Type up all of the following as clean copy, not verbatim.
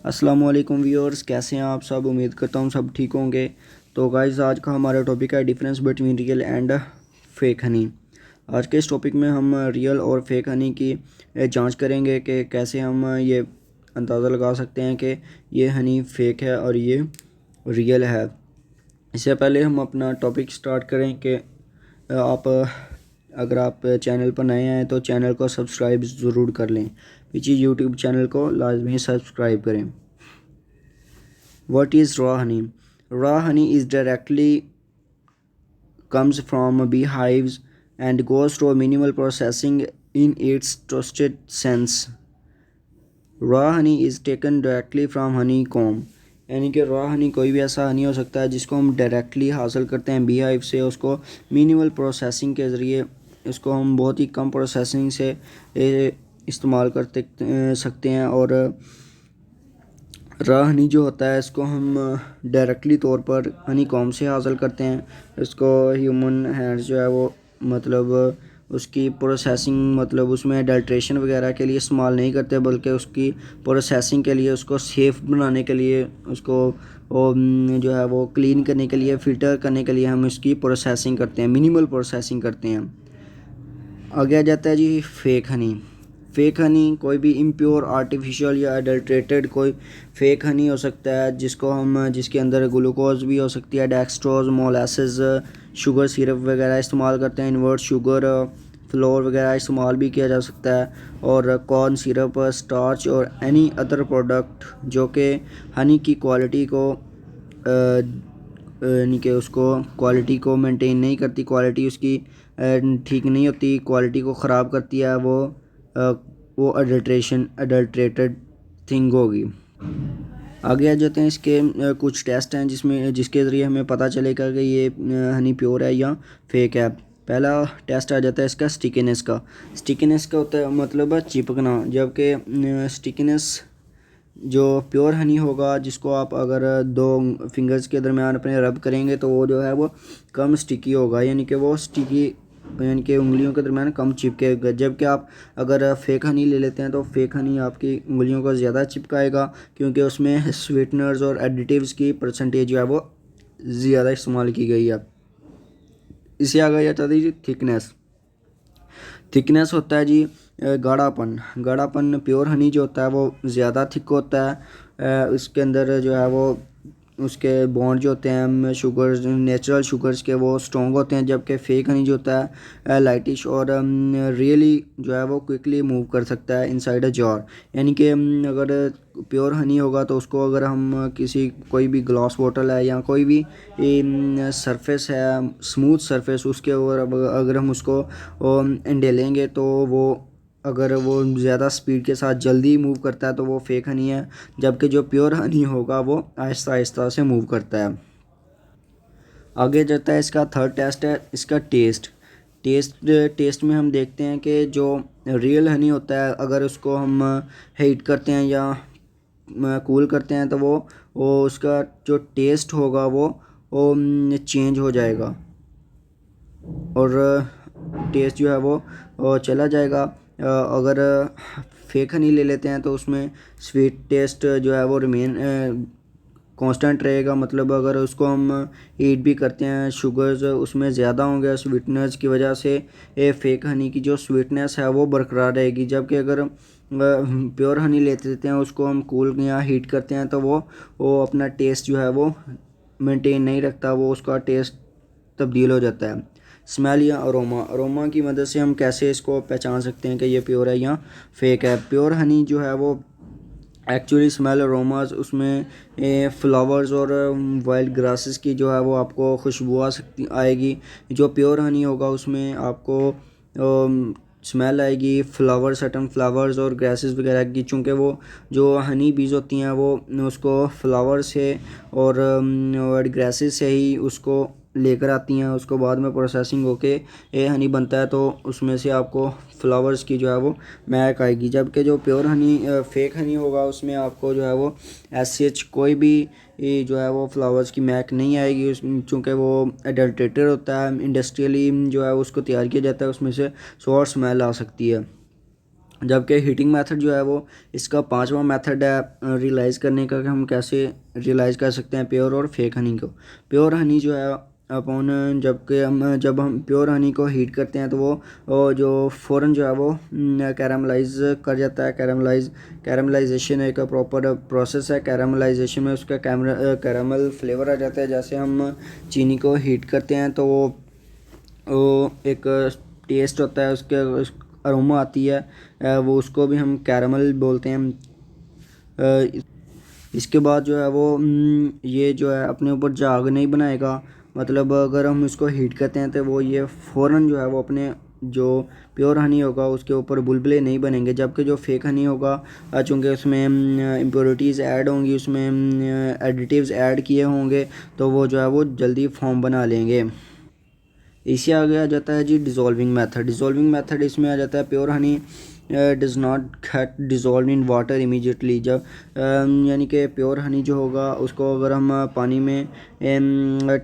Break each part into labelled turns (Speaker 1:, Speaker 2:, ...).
Speaker 1: अस्सलामुअलैकुम व्यूअर्स, कैसे हैं आप सब। उम्मीद करता हूँ सब ठीक होंगे। तो गाइस, आज का हमारा टॉपिक है difference between real and fake Honey. आज के इस टॉपिक में हम रियल और फेक हनी की जांच करेंगे कि कैसे हम ये अंदाज़ा लगा सकते हैं कि ये हनी फेक है और ये रियल है। इससे पहले हम अपना टॉपिक स्टार्ट करें कि आप अगर आप चैनल पर नए हैं तो चैनल को सब्सक्राइब ज़रूर कर लें। पीछे यूट्यूब चैनल को लाजमी सब्सक्राइब करें। What is raw honey? Raw honey is directly comes from beehives and goes through minimal processing in its toasted sense. Raw honey is taken directly from honeycomb. यानी कि raw Honey कोई भी ऐसा हनी हो सकता है जिसको हम डायरेक्टली हासिल करते हैं बी हाइव से। उसको मिनिमल प्रोसेसिंग के ज़रिए इसको हम बहुत ही कम प्रोसेसिंग से इस्तेमाल करते सकते हैं। और रॉ हनी जो होता है इसको हम डायरेक्टली तौर पर हनी कॉम से हासिल करते हैं। इसको ह्यूमन हैंड्स जो है वो मतलब उसकी प्रोसेसिंग मतलब उसमें अडल्ट्रेशन वगैरह के लिए इस्तेमाल नहीं करते, बल्कि उसकी प्रोसेसिंग के लिए उसको सेफ़ बनाने के लिए उसको जो है वो क्लीन करने के लिए फ़िल्टर करने के लिए हम इसकी प्रोसेसिंग करते हैं, मिनिमल प्रोसेसिंग करते हैं। आगे आ जाता है जी फेक हनी। फेक हनी कोई भी इम्प्योर आर्टिफिशियल या अडल्ट्रेटेड कोई फेक हनी हो सकता है जिसके अंदर ग्लूकोज भी हो सकती है, डेक्सट्रोज, मोलासेस, शुगर सिरप वगैरह इस्तेमाल करते हैं। इन्वर्ट शुगर, फ्लोर वगैरह इस्तेमाल भी किया जा सकता है। और कॉर्न सिरप, स्टार्च और एनी अदर प्रोडक्ट जो कि हनी की क्वालिटी को यानी कि उसको क्वालिटी को मेंटेन नहीं करती, क्वालिटी उसकी ठीक नहीं होती, क्वालिटी को ख़राब करती है, वो अडल्ट्रेटेड थिंग होगी। आगे आ जाते हैं इसके कुछ टेस्ट हैं जिसके ज़रिए हमें पता चलेगा कि ये हनी प्योर है या फेक है। पहला टेस्ट आ जाता है इसका स्टिकीनेस का। स्टिकीनेस का होता है मतलब है चिपकना, जबकि स्टिकीनेस जो प्योर हनी होगा जिसको आप अगर दो फिंगर्स के दरमियान अपने रब करेंगे तो वो जो है वो कम स्टिकी होगा, यानी कि वो स्टिकी यानी कि उंगलियों के दरमियान कम चिपकेगा। जबकि आप अगर फेक हनी ले लेते हैं तो फेक हनी आपकी उंगलियों को ज़्यादा चिपकाएगा, क्योंकि उसमें स्वीटनर्स और एडिटिव्स की परसेंटेज जो है वो ज़्यादा इस्तेमाल की गई है। इसे आगे जाता है जी थिकनेस। थिकनेस होता है जी गाढ़ापन। प्योर हनी जो होता है वो ज़्यादा थिक होता है। उसके अंदर जो है वो उसके बॉन्ड जो होते हैं शुगर्स, नेचुरल शुगर्स के, वो स्ट्रॉन्ग होते हैं। जबकि फेक हनी जो होता है लाइटिश और रियली जो है वो क्विकली मूव कर सकता है इनसाइड अ जार। यानी कि अगर प्योर हनी होगा तो उसको अगर हम कोई भी ग्लास बॉटल है या कोई भी सरफेस है, स्मूथ सरफेस, उसके ऊपर अगर हम उसको इंडेलेंगे तो वो अगर वो ज़्यादा स्पीड के साथ जल्दी मूव करता है तो वो फेक हनी है। जबकि जो प्योर हनी होगा वो आहिस्ता आहिस्ता से मूव करता है। आगे जाता है इसका थर्ड टेस्ट है इसका टेस्ट में हम देखते हैं कि जो रियल हनी होता है अगर उसको हम हीट करते हैं या कूल करते हैं तो वो उसका जो टेस्ट होगा वो चेंज हो जाएगा और टेस्ट जो है वो चला जाएगा। अगर फेक हनी ले लेते हैं तो उसमें स्वीट टेस्ट जो है वो रिमेन कांस्टेंट रहेगा। मतलब अगर उसको हम हीट भी करते हैं शुगर्स उसमें ज़्यादा होंगे, स्वीटनेस की वजह से ये फेक हनी की जो स्वीटनेस है वो बरकरार रहेगी। जबकि अगर प्योर हनी लेते हैं उसको हम कूल या हीट करते हैं तो वो अपना टेस्ट जो है वो मेंटेन नहीं रखता, वो उसका टेस्ट तब्दील हो जाता है। स्मेल या अरोमा की मदद से हम कैसे इसको पहचान सकते हैं कि ये प्योर है या फेक है। प्योर हनी जो है वो एक्चुअली स्मेल अरोमाज उसमें फ्लावर्स और वाइल्ड ग्रासेस की जो है वो आपको खुशबू आएगी। जो प्योर हनी होगा उसमें आपको स्मेल आएगी फ्लावर, सटन फ्लावर्स और ग्रासेस वगैरह की, चूँकि वो जो हनी बीज होती हैं वो उसको फ्लावर से और वाइल्ड ग्रासेस से ही उसको लेकर आती हैं। उसको बाद में प्रोसेसिंग होके ये हनी बनता है तो उसमें से आपको फ्लावर्स की जो है वो महक आएगी। जबकि जो प्योर हनी फेक हनी होगा उसमें आपको जो है वो कोई भी जो है वो फ्लावर्स की महक नहीं आएगी, चूँकि वो एडल्ट्रेटेड होता है, इंडस्ट्रियली जो है उसको तैयार किया जाता है, उसमें से सोर स्मेल आ सकती है। जबकि हीटिंग मेथड जो है वो इसका पांचवा मेथड है रियलाइज़ करने का, कि हम कैसे रियलाइज़ कर सकते हैं प्योर और फेक हनी को। प्योर हनी जो है अपन जब हम प्योर हनी को हीट करते हैं तो वो जो फ़ौरन जो है वो कैरामलाइज कर जाता है। कैरामलाइजेशन एक प्रॉपर प्रोसेस है। कैरामलाइजेशन में उसका कैरामल फ्लेवर आ जाता है। जैसे हम चीनी को हीट करते हैं तो वो एक टेस्ट होता है, उसके अरोमा आती है, वो उसको भी हम कैरामल बोलते हैं। अ, इसके बाद जो है वो ये जो है अपने ऊपर झाग नहीं बनाएगा। मतलब अगर हम इसको हीट करते हैं तो वो ये फ़ौरन जो है वो अपने जो प्योर हनी होगा उसके ऊपर बुलबुले नहीं बनेंगे। जबकि जो फेक हनी होगा चूँकि उसमें इम्प्योरिटीज़ ऐड होंगी, उसमें एडिटिव्स ऐड किए होंगे, तो वो जो है वो जल्दी फॉर्म बना लेंगे। इसी आगे आ जाता है जी डिज़ोल्विंग मेथड। डिज़ोल्विंग मेथड इसमें आ जाता है pure Honey does not gate dissolve in water immediately. जब यानी कि प्योर हनी जो होगा उसको अगर हम पानी में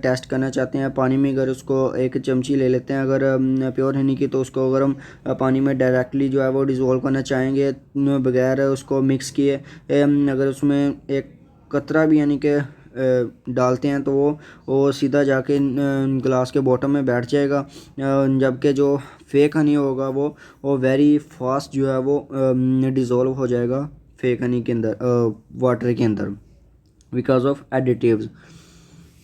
Speaker 1: टेस्ट करना चाहते हैं, पानी में अगर उसको एक चमची ले लेते हैं अगर प्योर हनी की, तो उसको अगर हम पानी में डायरेक्टली जो है वो डिज़ोल्व करना चाहेंगे बगैर उसको मिक्स किए, अगर उसमें एक कतरा भी यानी कि डालते हैं तो वो सीधा जाके ग्लास के बॉटम में बैठ जाएगा। जबकि जो फेक हनी होगा वो वेरी फास्ट जो है वो डिज़ोल्व हो जाएगा फेक हनी के अंदर, वाटर के अंदर, because of additives.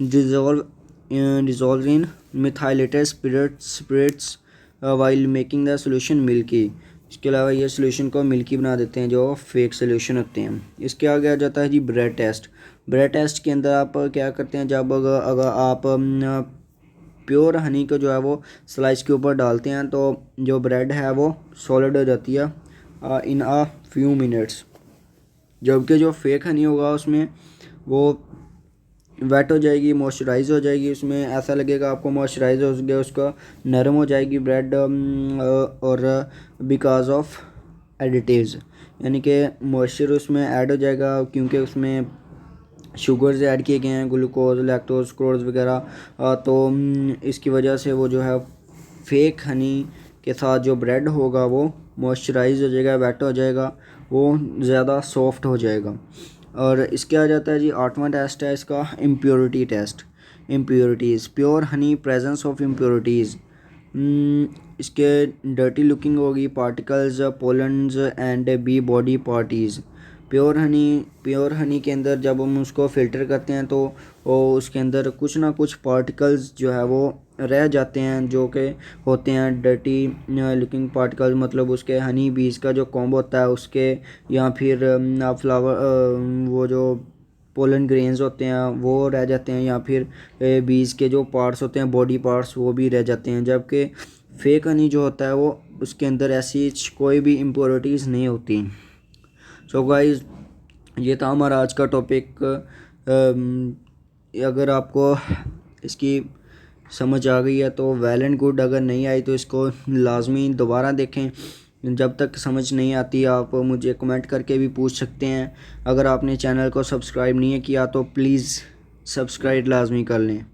Speaker 1: Dissolve dissolve in methylated spirits while making the solution milky. इसके अलावा ये सोल्यूशन को मिल्की बना देते हैं जो फेक सोल्यूशन होते हैं। इसके आगे आ जाता है जी ब्रेड टेस्ट। ब्रेड टेस्ट के अंदर आप क्या करते हैं, जब अगर आप प्योर हनी को जो है वो स्लाइस के ऊपर डालते हैं तो जो ब्रेड है वो सॉलिड हो जाती है इन अ फ्यू मिनट्स। जबकि जो फेक हनी होगा उसमें वो वेट हो जाएगी, मॉइस्चराइज हो जाएगी, उसमें ऐसा लगेगा आपको मॉइस्चराइज हो गया, उसका नरम हो जाएगी ब्रेड, और बिकॉज ऑफ एडिटिव्स, यानी कि मॉइस्चर उसमें ऐड हो जाएगा क्योंकि उसमें शुगर्स ऐड किए गए हैं, ग्लूकोज, लैक्टोज, सुक्रोज वगैरह। तो इसकी वजह से वो जो है फेक हनी के साथ जो ब्रेड होगा वो मॉइस्चराइज हो जाएगा, वेट हो जाएगा, वो ज़्यादा सॉफ्ट हो जाएगा। और इसके आ जाता है जी आठवां टेस्ट है इसका impurity test. Impurities pure honey presence of impurities. इसके डर्टी लुकिंग होगी, particles, pollens and bee body parties. Pure honey के अंदर जब हम उसको फ़िल्टर करते हैं तो वो उसके अंदर कुछ ना कुछ पार्टिकल्स जो है वो रह जाते हैं, जो कि होते हैं डर्टी लुकिंग पार्टिकल्स। मतलब उसके हनी बीज का जो कॉम्ब होता है उसके, या फिर फ्लावर वो जो पोलन ग्रेन्स होते हैं वो रह जाते हैं, या फिर बीज के जो पार्ट्स होते हैं बॉडी पार्ट्स वो भी रह जाते हैं। जबकि फेक हनी जो होता है वो उसके अंदर ऐसी कोई भी इम्प्योरिटीज़ नहीं होती। सो गाइस, ये था हमारा आज का टॉपिक। अगर आपको इसकी समझ आ गई है तो वेल एंड गुड, अगर नहीं आई तो इसको लाजमी दोबारा देखें। जब तक समझ नहीं आती आप मुझे कमेंट करके भी पूछ सकते हैं। अगर आपने चैनल को सब्सक्राइब नहीं किया तो प्लीज़ सब्सक्राइब लाजमी कर लें।